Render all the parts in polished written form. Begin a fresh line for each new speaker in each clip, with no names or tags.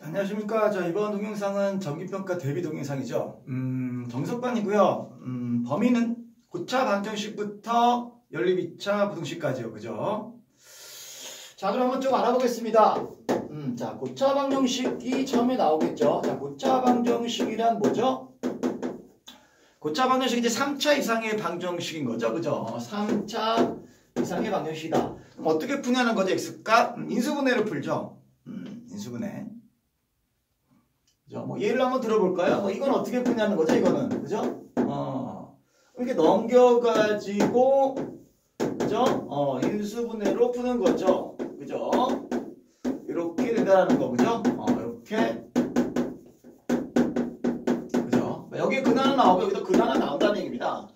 안녕하십니까. 자, 이번 동영상은 정기평가 대비 동영상이죠. 정석반이고요. 범위는 고차 방정식부터 연립 2차 부등식까지요. 그죠? 자, 그럼 한번 좀 알아보겠습니다. 자, 고차 방정식이 처음에 나오겠죠. 자, 고차 방정식이란 뭐죠? 고차 방정식이 이제 3차 이상의 방정식인 거죠. 그죠? 3차 이상의 방정식이다. 그럼 어떻게 푸냐는 거죠? X값? 인수분해로 풀죠. 인수분해. 뭐 예를 한번 들어볼까요? 이건 어떻게 푸냐는 거죠, 이거는. 그죠? 이렇게 넘겨가지고, 그죠? 인수분해로 푸는 거죠. 그죠? 이렇게 된다는 거, 그죠? 이렇게. 그죠? 여기에 근하나 나오고, 여기도 근하나 나온다는 얘기입니다.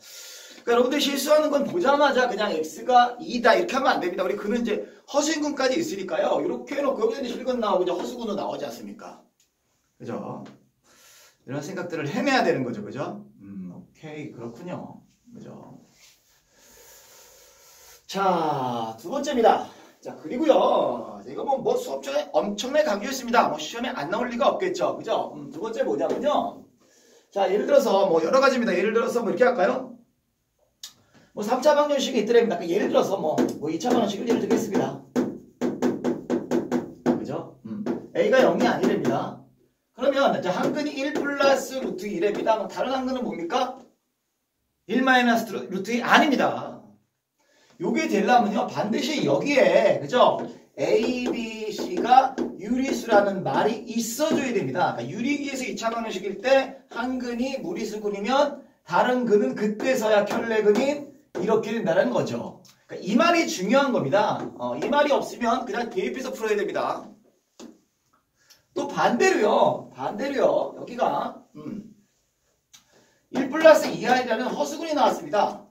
그러니까 여러분들 실수하는 건 보자마자 그냥 x가 2다 이렇게 하면 안 됩니다. 우리 근은 이제 허수인근까지 있으니까요. 이렇게 해놓고 여기서 이제 실근 나오고 이제 허수근도 나오지 않습니까? 그죠? 이런 생각들을 해내야 되는 거죠. 그죠? 오케이. 그렇군요. 그죠? 자, 두 번째입니다. 자, 그리고요. 이거 뭐 수업 중에 엄청나게 강조했습니다. 뭐 시험에 안 나올 리가 없겠죠. 그죠? 두 번째 뭐냐면요. 자, 예를 들어서 뭐 여러 가지입니다. 예를 들어서 뭐 이렇게 할까요? 뭐 3차 방정식이 있더랍니다. 그러니까 예를 들어서 뭐 2차 방정식을 예를 들겠습니다. 그죠? A가 0이 아니랍니다. 그러면 이제 한근이 1 플러스 루트 2랍니다. 그럼 다른 한근은 뭡니까? 1 마이너스 루트 2 아닙니다. 요게 되려면요 반드시 여기에 그죠? A, B, C가 유리수라는 말이 있어줘야 됩니다. 그러니까 유리기에서 2차 방정식일 때 한근이 무리수근이면 다른 근은 그때서야 켤레근이 이렇게 된다는 거죠. 그러니까 이 말이 중요한 겁니다. 이 말이 없으면 그냥 대입해서 풀어야 됩니다. 또 반대로요. 여기가 1 플러스 2i라는 허수근이 나왔습니다.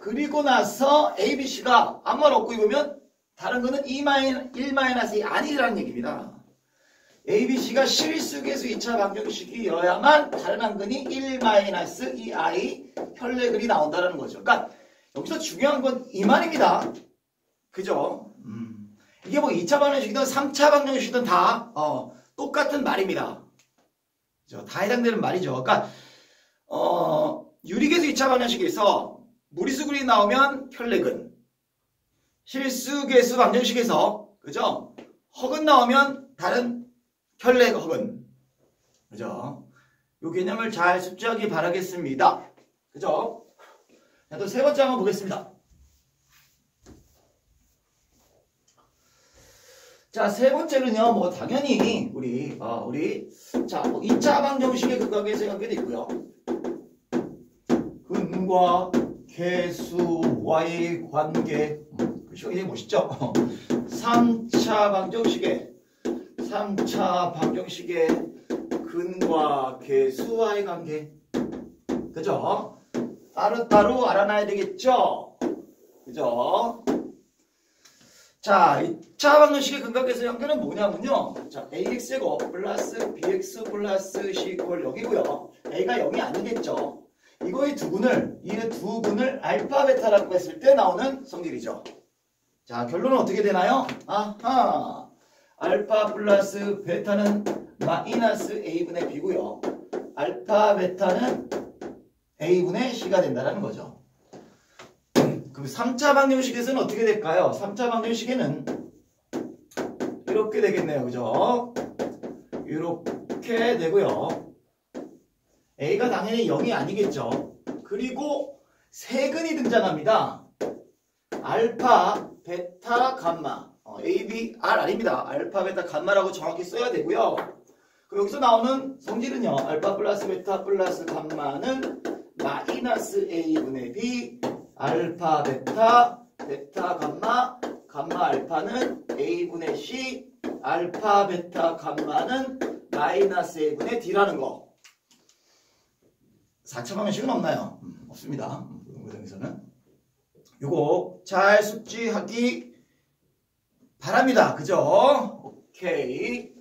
그리고 나서 A, B, C가 아무 말 없고 입으면 다른 거는 1 마이너스 2 아니라는 얘기입니다. A, B, C가 실수계수 2차 방정식이어야만 다른 한 근이 1 마이너스 2i 혈례근이 나온다는 거죠. 그러니까 여기서 중요한 건 이 말입니다. 그죠? 이게 뭐 2차 방정식이든 3차 방정식이든 다 똑같은 말입니다. 그죠? 다 해당되는 말이죠. 그러니까 유리계수 2차 방정식에서 무리수근이 나오면 혈례근, 실수계수 방정식에서 그죠? 허근 나오면 다른 혈례허근. 그죠? 요 개념을 잘 숙지하기 바라겠습니다. 그죠? 자, 또 세 번째 한번 보겠습니다. 자, 세 번째는요, 뭐, 당연히, 자, 2차 방정식의 극각의 생각이 있고요. 근과 개수와의 관계. 그죠? 이게 멋있죠? 3차 방정식의 근과 개수와의 관계. 그죠? 따로따로 알아놔야 되겠죠? 그죠? 자, 2차 방정식의 근각에서 연결은 뭐냐면요. 자, ax제곱 플러스 bx 플러스 c = 0이고요. a가 0이 아니겠죠. 이거의 이 두 근을 알파, 베타라고 했을 때 나오는 성질이죠. 자, 결론은 어떻게 되나요? 아하! 알파 플러스 베타는 마이너스 a분의 b고요. 알파, 베타는 a분의 c가 된다는 거죠. 그럼 3차 방정식에서는 어떻게 될까요? 3차 방정식에는 이렇게 되겠네요. 그죠? 이렇게 되고요. A가 당연히 0이 아니겠죠. 그리고 세 근이 등장합니다. 알파, 베타, 감마. A, B, R 아닙니다. 알파, 베타, 감마라고 정확히 써야 되고요. 그럼 여기서 나오는 성질은요. 알파 플러스 베타 플러스 감마는 마이너스 A분의 B, 알파, 베타, 베타, 감마, 감마, 알파는 A분의 C, 알파, 베타, 감마는 마이너스 A분의 D라는 거. 4차 방정식은 없나요? 없습니다. 부등에서는. 요거 잘 숙지하기 바랍니다. 그죠? 오케이.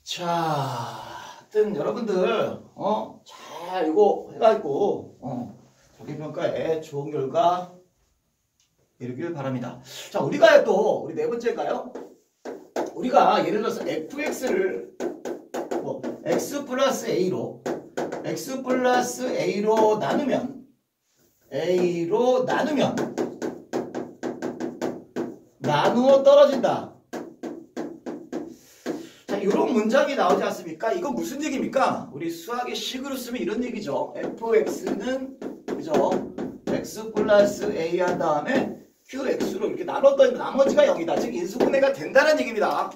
자, 하여튼 여러분들 잘 이거 해가지고 정기평가에 좋은 결과 이루길 바랍니다. 자, 우리가요 또 우리 네 번째인가요? 우리가 예를 들어서 fx를 뭐 x 플러스 a로 나누면 나누어 떨어진다. 자, 이런 문장이 나오지 않습니까? 이거 무슨 얘기입니까? 우리 수학의 식으로 쓰면 이런 얘기죠. fx는 그죠? x 플러스 a 한 다음에 qx로 이렇게 나눴더니 나머지가 0이다. 즉 인수분해가 된다는 얘기입니다.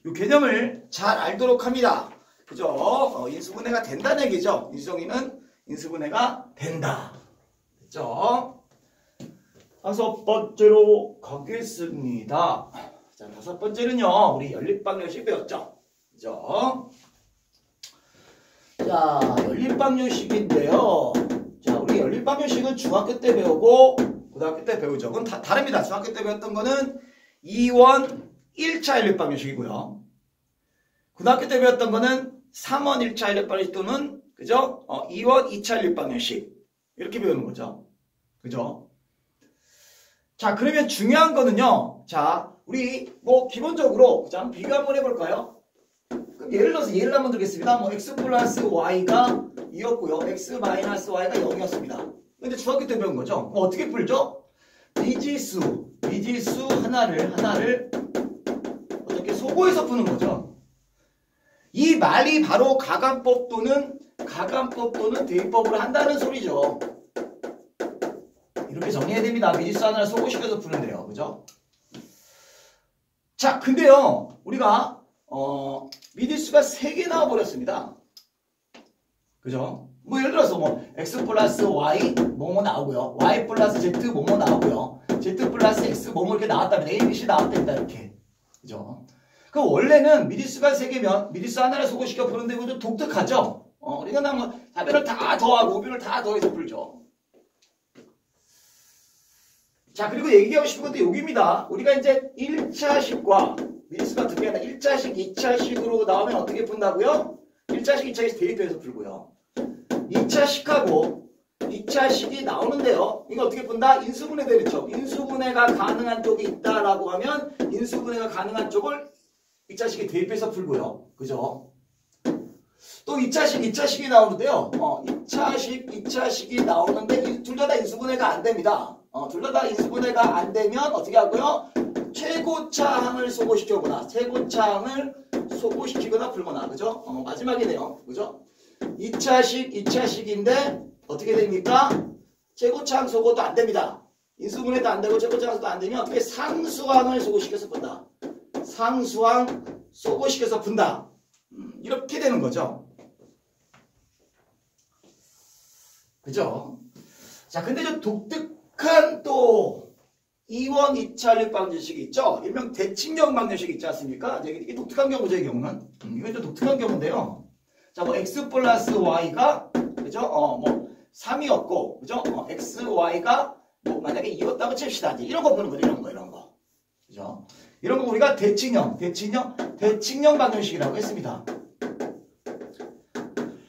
이 개념을 잘 알도록 합니다. 그죠? 인수분해가 된다는 얘기죠. 인수정의는 인수분해가 된다. 그죠? 5번째로 가겠습니다. 자, 5번째는요. 우리 연립방정식 배웠죠? 그죠? 자, 연립방정식인데요. 자, 우리 연립방정식은 중학교 때 배우고 고등학교 때 배우죠. 그건 다 다릅니다. 중학교 때 배웠던 거는 2원 1차 연립방정식이고요. 고등학교 때 배웠던 거는 3원 1차 연립방정식 또는 그죠? 2원 2차 연립방정식 이렇게 배우는 거죠. 그죠? 자, 그러면 중요한 거는요. 자, 우리 뭐 기본적으로 자, 비교 한번 해볼까요? 그럼 예를 들어서 예를 한번 들겠습니다. 뭐 x 플러스 y가 2였고요. x 마이너스 y가 0이었습니다. 근데 중학교 때 배운 거죠. 뭐 어떻게 풀죠? 미지수 하나를 어떻게 소고해서 푸는 거죠. 이 말이 바로 가감법 또는 대입법을 한다는 소리죠. 이렇게 정리해야 됩니다. 미지수 하나를 소고시켜서 푸는데요. 그죠? 자, 근데요. 우리가 미지수가 3개 나와버렸습니다. 그죠? 뭐 예를 들어서 뭐 x 플러스 y 뭐뭐 나오고요. y 플러스 z 뭐뭐 나오고요. z 플러스 x 뭐뭐 이렇게 나왔다면 a, b, c 나왔답니다. 이렇게. 그죠? 그럼 원래는 미지수가 3개면 미지수 하나를 소거시켜 푸는데 이거 좀 독특하죠? 우리가 뭐 답변을 다 더하고 우변을 다 더해서 풀죠. 자, 그리고 얘기하고 싶은 것도 여기입니다. 우리가 이제 1차식과 미지수가 두 개나 1차식, 2차식으로 나오면 어떻게 푼다고요? 1차식, 2차식 대입해서 풀고요. 2차식하고 2차식이 나오는데요. 이거 어떻게 푼다? 인수분해 되겠죠. 인수분해가 가능한 쪽이 있다라고 하면 인수분해가 가능한 쪽을 2차식에 대입해서 풀고요. 그죠? 또 2차식이 나오는데요. 2차식이 나오는데 둘 다 인수분해가 안 됩니다. 둘 다 인수분해가 안 되면 어떻게 하고요? 최고차항을 소거시키거나 최고차항을 소거시키거나 풀거나 그죠? 마지막이네요. 그죠? 2차식인데 어떻게 됩니까? 최고차항 소거도 안 됩니다. 인수분해도 안 되고 최고차항 소거도 안 되면 어떻게 상수항을 소거시켜서 푼다. 상수항 소거시켜서 푼다. 이렇게 되는 거죠. 그죠? 자, 근데 좀 독특한 또 2원 2차 연립방정식이 있죠? 일명 대칭형 방정식이 있지 않습니까? 이게 독특한 경우죠, 이 경우는. 이건 좀 독특한 경우인데요. 자, 뭐 x 플러스 y가 그죠? 뭐 3이었고, 그죠? x, y가 뭐 만약에 2였다고 칩시다. 이제 이런 거 보는 거죠, 이런 거. 그죠? 이런 거 우리가 대칭형 방정식이라고 했습니다.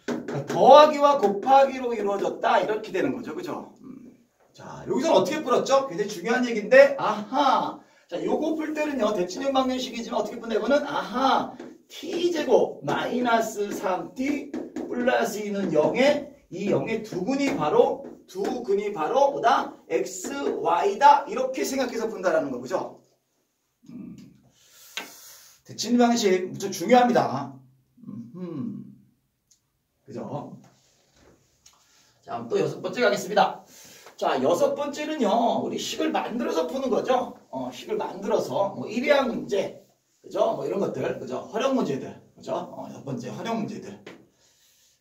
그러니까 더하기와 곱하기로 이루어졌다 이렇게 되는 거죠, 그죠? 자, 여기서는 어떻게 풀었죠? 굉장히 중요한 얘기인데, 아하. 자, 요거 풀 때는요, 대칭형 방정식이지만 어떻게 푼다고는, 아하. t제곱 마이너스 3t 플러스 2는 0에 이 0의 두근이 바로 뭐다? x, y다. 이렇게 생각해서 푼다라는 거, 그죠? 대칭형 방정식 무척 중요합니다. 그죠? 자, 또 6번째 가겠습니다. 자, 6번째는요, 우리 식을 만들어서 푸는 거죠. 식을 만들어서, 뭐, 1회학 문제, 그죠? 뭐, 이런 것들, 그죠? 활용 문제들, 그죠? 6번째, 활용 문제들.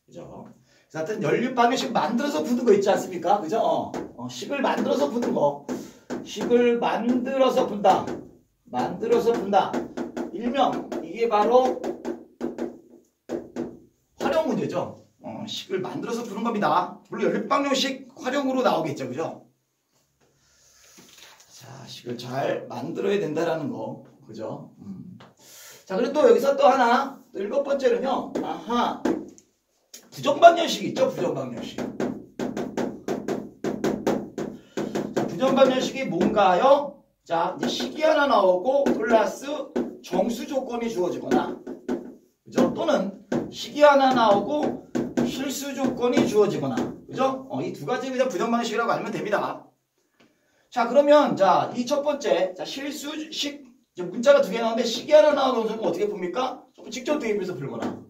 그죠? 그래서 하여튼 연립방정식 만들어서 푸는 거 있지 않습니까? 그죠? 식을 만들어서 푸는 거. 식을 만들어서 푼다. 일명, 이게 바로 활용 문제죠. 식을 만들어서 푸는 겁니다. 물론 연립방정식 활용으로 나오겠죠. 그죠? 자, 식을 잘 만들어야 된다라는 거. 그죠? 자, 그리고 또 여기서 또 하나, 또 7번째는요. 아하. 부정방정식 있죠? 부정방정식. 자, 부정방정식이 뭔가요? 자, 이제 식이 하나 나오고 플러스 정수 조건이 주어지거나, 그죠? 또는 식이 하나 나오고 실수 조건이 주어지거나, 그죠? 이 두 가지 그냥 부정 방식이라고 알면 됩니다. 자, 그러면 자, 이 첫 번째, 자, 실수식, 문자가 두 개 나오는데 식이 하나 나오는 경우는 어떻게 풉니까? 조금 직접 대입해서 풀거나.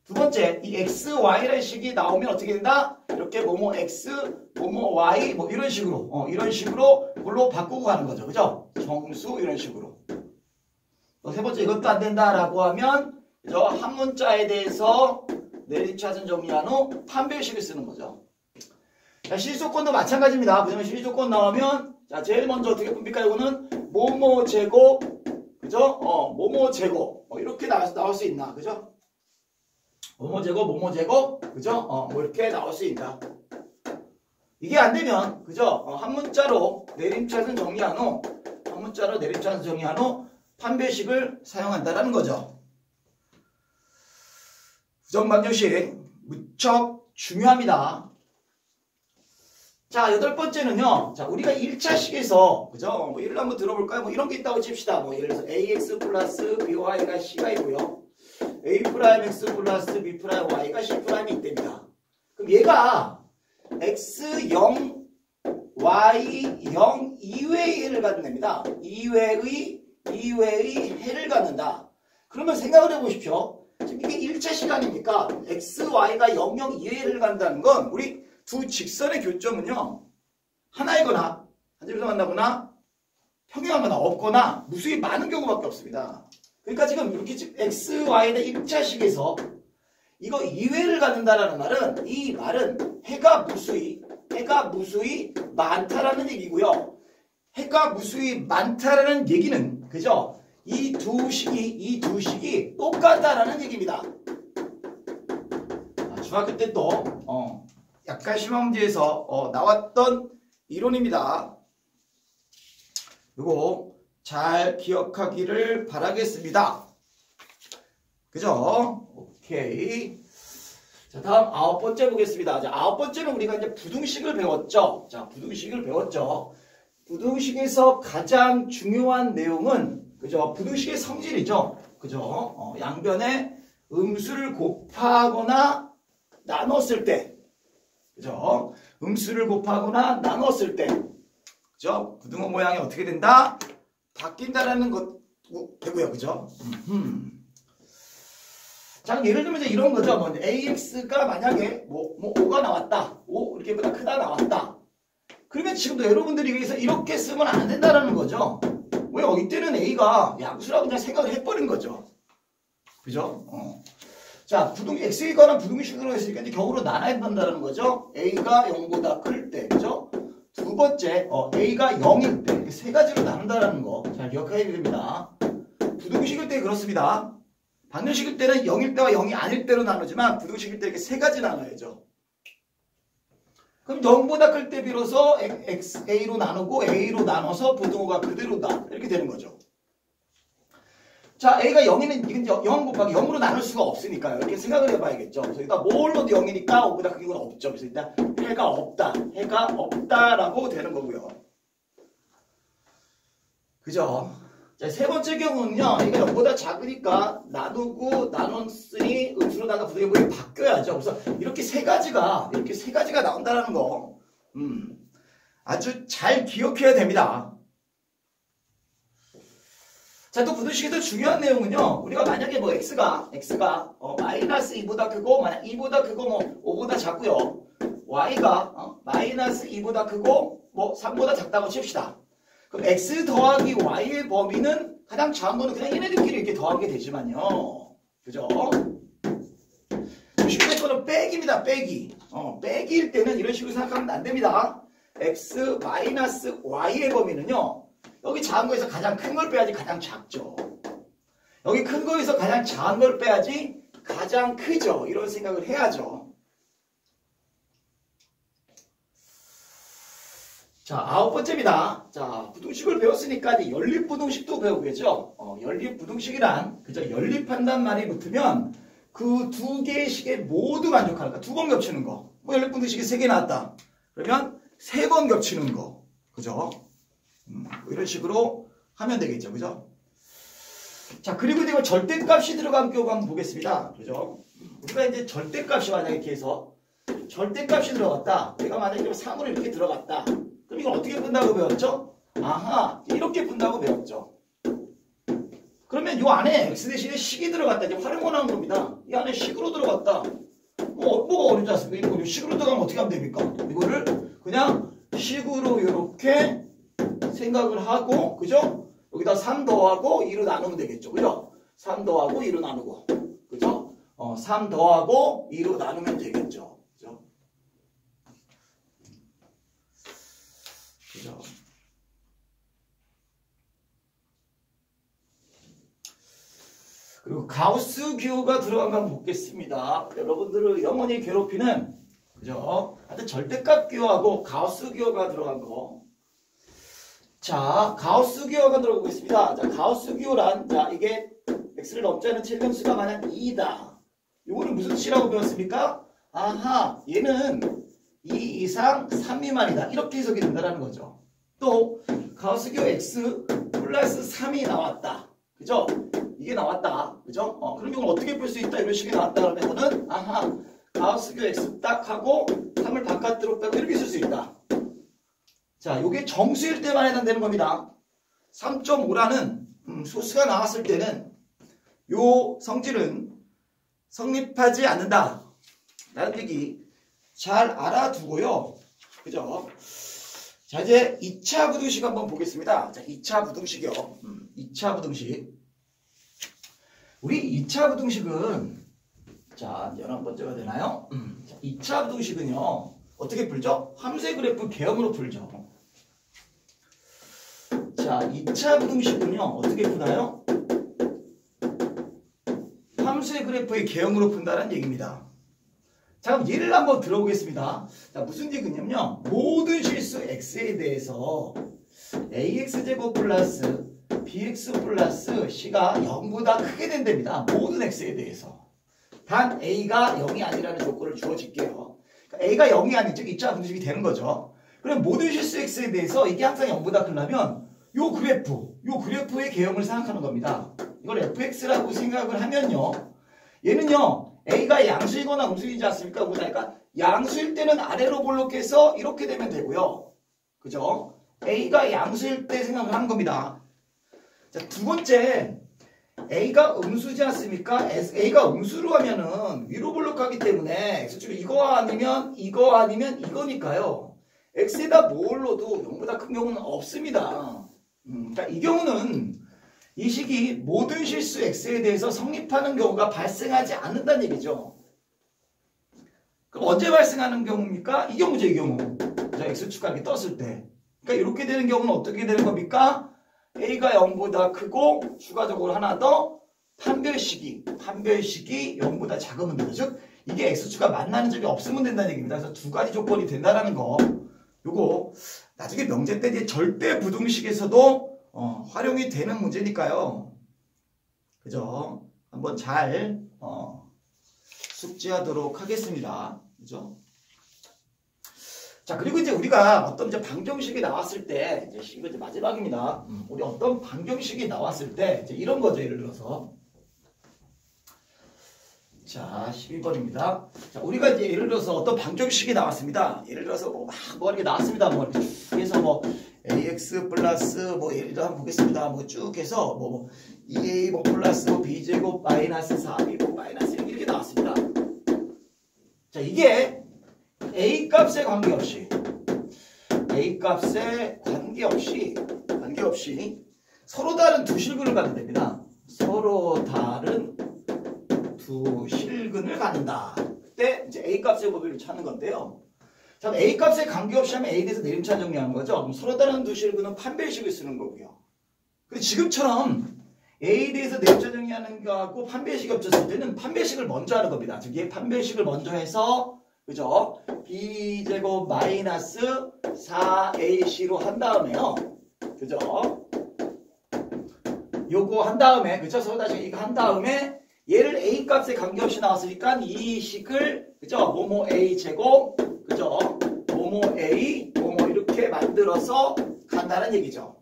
두 번째, 이 x, y라는 식이 나오면 어떻게 된다? 이렇게 뭐뭐 x, 뭐뭐 y, 뭐 이런 식으로, 이런 식으로 물로 바꾸고 가는 거죠, 그죠? 정수 이런 식으로. 세 번째, 이것도 안 된다라고 하면, 그죠? 한 문자에 대해서 내림차순 정리한 후 판별식을 쓰는 거죠. 자, 실수조건도 마찬가지입니다. 그러면 실수조건 나오면, 자, 제일 먼저 어떻게 풉니까? 이거는 뭐뭐 제곱, 그죠? 뭐뭐 제곱, 이렇게 나올 수 있나, 그죠? 뭐뭐 제곱, 그죠? 뭐 이렇게 나올 수 있다. 이게 안 되면, 그죠? 한 문자로 내림차순 정리한 후, 판별식을 사용한다라는 거죠. 부정 방정식 무척 중요합니다. 자, 여덟 번째는요. 자, 우리가 1차식에서, 그죠? 뭐 예를 한번 들어볼까요? 뭐 이런 게 있다고 칩시다. 뭐 예를 들어서 ax 플러스 by가 c가 있고요. a 프라임 x 플러스 b 프라임 y가 c 프라임이 있답니다. 그럼 얘가 x 0, y 0 이외의 해를 갖는답니다. 이외의 해를 갖는다. 그러면 생각을 해보십시오. 지금 이게 1차식 아닙니까? x, y가 0, 0 이외의 해를 갖는다는 건 우리 두 직선의 교점은요. 하나이거나 한 점에서 만나거나 평행하거나 없거나 무수히 많은 경우밖에 없습니다. 그러니까 지금 이렇게 x, y의 1차식에서 이거 이외를 갖는다라는 말은 이 말은 해가 무수히 많다라는 얘기고요. 해가 무수히 많다라는 얘기는 그죠? 이 두 식이 똑같다라는 얘기입니다. 중학교 때 또 약간 심화 문제에서 나왔던 이론입니다. 이거 잘 기억하기를 바라겠습니다. 그죠? 오케이. 자, 다음 9번째 보겠습니다. 자, 9번째는 우리가 이제 부등식을 배웠죠. 자, 부등식을 배웠죠. 부등식에서 가장 중요한 내용은, 그죠? 부등식의 성질이죠. 그죠? 양변에 음수를 곱하거나 나눴을 때. 그죠? 음수를 곱하거나 나눴을 때. 그죠? 부등호 모양이 어떻게 된다? 바뀐다라는 것 되고요. 그죠? 자, 예를 들면 이제 이런 거죠. 뭐 AX가 만약에 뭐 5가 나왔다. 5 이렇게 보다 크다 나왔다. 그러면 지금도 여러분들이 여기서 이렇게 쓰면 안 된다라는 거죠. 왜요? 이때는 A가 양수라고 그냥 생각을 해버린 거죠. 그죠? 자, X에 관한 부등식으로 했으니까 이제 격으로 나눠야 된다는 거죠. A가 0보다 클 때. 그죠? 두 번째, A가 0일 때. 이렇게 세 가지로 나눈다는 거. 잘 기억해야 됩니다. 부등식일 때 그렇습니다. 방정식일 때는 0일 때와 0이 아닐 때로 나누지만 부등식일 때 이렇게 세 가지 나눠야죠. 그럼 0보다 클 때 비로소 A로 나누고 A로 나눠서 부등호가 그대로다. 이렇게 되는 거죠. 자, A가 0이면 이건 0 곱하기 0으로 나눌 수가 없으니까요. 이렇게 생각을 해봐야겠죠. 그래서 일단 뭘로도 0이니까 5보다 크긴 건 없죠. 그래서 일단 해가 없다라고 되는 거고요. 그죠? 자, 세 번째 경우는요. 이게 0보다 작으니까 나누고 나눴으니 음수로 나가 부등의 모양이 바뀌어야죠. 그래서 이렇게 세 가지가 나온다는 거. 아주 잘 기억해야 됩니다. 자, 또 부등식에서 중요한 내용은요. 우리가 만약에 뭐 x가 마이너스 2보다 크고 만약 2보다 크고 뭐 5보다 작고요. y가 마이너스 2보다 크고 뭐 3보다 작다고 칩시다. 그럼 x 더하기 y의 범위는 가장 작은 거는 그냥 얘네들끼리 이렇게 더하게 되지만요. 그죠? 쉽게 될 거는 빼기입니다. 빼기. 빼기일 때는 이런 식으로 생각하면 안 됩니다. x 마이너스 y의 범위는요. 여기 작은 거에서 가장 큰 걸 빼야지 가장 작죠. 여기 큰 거에서 가장 작은 걸 빼야지 가장 크죠. 이런 생각을 해야죠. 자, 9번째입니다. 자, 부등식을 배웠으니까 이제 연립부등식도 배우겠죠. 연립부등식이란 그저 연립한단 말이 붙으면 그 두 개의 식에 모두 만족하는 거. 두 번 겹치는 거. 뭐 연립부등식이 3개 나왔다. 그러면 3번 겹치는 거. 그죠? 이런 식으로 하면 되겠죠. 그죠? 자, 그리고 이제 절대값이 들어간 경우 한번 보겠습니다. 그죠? 우리가 이제 절대값이 만약에 이렇게 해서 절대값이 들어갔다. 내가 만약에 3으로 이렇게 들어갔다. 그럼 이걸 어떻게 푼다고 배웠죠? 아하, 이렇게 푼다고 배웠죠. 그러면 이 안에 x 대신에 식이 들어갔다. 이제 활용을 한 겁니다. 이 안에 식으로 들어갔다. 뭐가 어렵지 않습니까? 이거 식으로 들어가면 어떻게 하면 됩니까? 이거를 그냥 식으로 이렇게 생각을 하고, 그죠? 여기다 3 더하고 2로 나누면 되겠죠. 그죠? 3 더하고 2로 나누고. 그죠? 3 더하고 2로 나누면 되겠죠. 그죠? 그죠? 그리고 가우스 기호가 들어간 거 한번 보겠습니다. 여러분들을 영원히 괴롭히는, 그죠? 하여튼 절대값 기호하고 가우스 기호가 들어간 거. 자, 가우스 기호가 들어가고 있습니다. 자, 가우스 기호란, 자, 이게 x를 넘지 않은 최변수가 만약 2다. 요거는 무슨 식이라고 배웠습니까? 아하, 얘는 2 이상 3 미만이다. 이렇게 해석이 된다는 거죠. 또, 가우스 기호 x 플러스 3이 나왔다. 그죠? 이게 나왔다. 그죠? 그럼 이걸 어떻게 풀 수 있다? 이런 식이 나왔다. 그러면은, 아하, 가우스 기호 x 딱 하고 3을 바깥으로 빼고 이렇게 쓸 수 있다. 자, 요게 정수일 때만 해당되는 겁니다. 3.5라는 소수가 나왔을 때는 요 성질은 성립하지 않는다. 라는 얘기 잘 알아두고요. 그죠? 자, 이제 2차 부등식 한번 보겠습니다. 자, 2차 부등식이요. 2차 부등식. 우리 2차 부등식은, 자, 11번째가 되나요? 자, 2차 부등식은요. 어떻게 풀죠? 함수의 그래프 개형으로 풀죠. 자, 2차 부등식은요. 어떻게 푸나요? 함수의 그래프의 개형으로 푼다는 얘기입니다. 자, 그럼 예를 한번 들어보겠습니다. 자, 무슨 얘기냐면요. 모든 실수 x에 대해서 ax제곱 플러스 bx 플러스 c가 0보다 크게 된답니다. 모든 x에 대해서. 단 a가 0이 아니라는 조건을 주어질게요. 그러니까 a가 0이 아닌 즉 2차 부등식이 되는 거죠. 그럼 모든 실수 x에 대해서 이게 항상 0보다 크려면 요 그래프의 개형을 생각하는 겁니다. 이걸 fx라고 생각을 하면요. 얘는요. a가 양수이거나 음수이지 않습니까? 그러니까 양수일 때는 아래로 볼록해서 이렇게 되면 되고요. 그죠? a가 양수일 때 생각을 하는 겁니다. 자, 두 번째, a가 음수지 않습니까? a가 음수로 하면은 위로 볼록하기 때문에 x축이 이거 아니면 이거니까요. x에다 뭘 넣어도 0보다 큰 경우는 없습니다. 그러니까 이 경우는 이 식이 모든 실수 x에 대해서 성립하는 경우가 발생하지 않는다는 얘기죠. 그럼 언제 발생하는 경우입니까? 이 경우죠, 이 경우. 자, x축과 이렇게 떴을 때. 그러니까 이렇게 되는 경우는 어떻게 되는 겁니까? a가 0보다 크고 추가적으로 하나 더 판별식이 0보다 작으면 되죠. 즉 이게 x축과 만나는 적이 없으면 된다는 얘기입니다. 그래서 두 가지 조건이 된다는 거. 요거 나중에 명제 때 이제 절대 부등식에서도 활용이 되는 문제니까요. 그죠? 한번 잘 숙지하도록 하겠습니다. 그죠? 자, 그리고 이제 우리가 어떤 이제 방정식이 나왔을 때, 이거 이제 마지막입니다. 우리 어떤 방정식이 나왔을 때, 이제 이런 거죠. 예를 들어서. 자, 12번입니다. 자, 우리가 이제 예를 들어서 어떤 방정식이 나왔습니다. 예를 들어서 뭐 이렇게 나왔습니다. 뭐 이렇게 쭉 해서 뭐 ax 플러스 뭐 예를 들어 한번 보겠습니다. 뭐 쭉 해서 뭐 2a 뭐 플러스 뭐 b제곱 마이너스 4b 뭐 마이너스 이렇게 나왔습니다. 자, 이게 a 값에 관계없이 서로 다른 두 실근을 갖는 됩니다. 서로 다른 두 실근을 갖는다. 그때 이제 a 값의 법을 찾는 건데요. 자, a 값에 관계없이 하면 a에 대해서 내림차 정리하는 거죠. 그럼 서로 다른 두 실근은 판별식을 쓰는 거고요. 근데 지금처럼 a에 대해서 내림차 정리하는 거하고 판별식이 없었을 때는 판별식을 먼저 하는 겁니다. 즉, 얘 판별식을 먼저 해서 그죠? b제곱 마이너스 4ac로 한 다음에요. 그죠? 요거 한 다음에, 그죠? 서로 다시 이거 한 다음에 얘를 a 값에 관계없이 나왔으니까 이 식을, 그죠? 모모 a 제곱, 그죠? 모모 a, 모모 이렇게 만들어서 간다는 얘기죠.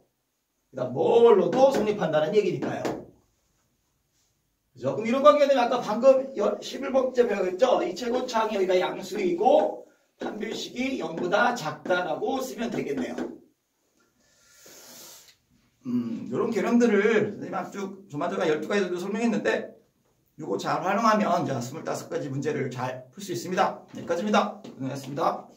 그다음 뭘로도 성립한다는 얘기니까요. 그죠? 그럼 이런 관계는 아까 방금 11번째 배웠죠? 이 최고차항이 여기가 양수이고 판별식이 0보다 작다라고 쓰면 되겠네요. 이런 개념들을 선생님 쭉 조만조만 12가지 정도 설명했는데 이거 잘 활용하면 25가지 문제를 잘 풀 수 있습니다. 여기까지입니다. 고생하셨습니다.